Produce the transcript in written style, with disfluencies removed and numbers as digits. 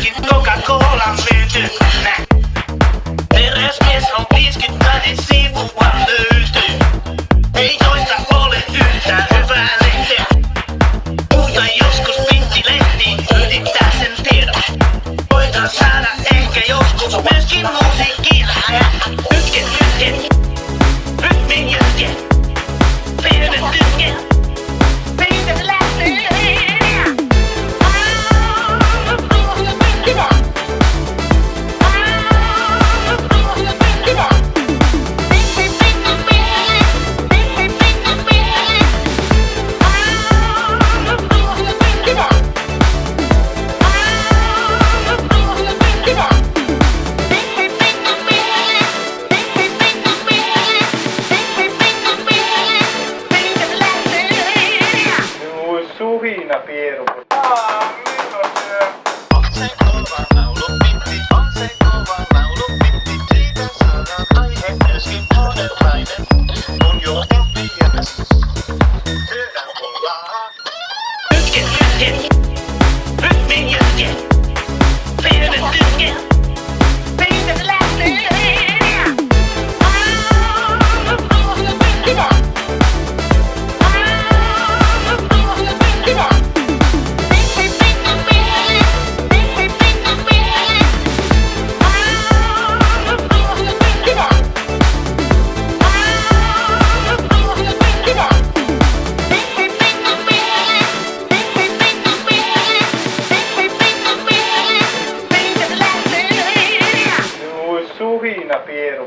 myöskin Coca-Colan myyty. Näin. Teräsmies on 50 sivua löytyy. Ei noista ole yhtään hyvää lehteä. Mutta joskus pinttilehti ylittää sen tiedon. Voidaan saada ehkä joskus myöskin musiikkia. Ytket, rytmin jytket. Pienet ytket. Pienet lähtee. Suhina pieru. On se kova laulupitti, on se kova laulupitti. Siitä saadaan aihe myöskin monenlainen. Kun jo vietäs syödään pullaa. Ytket, rytmin jytket. Pienet ytket. Pienet lähtee. Suhina pieru.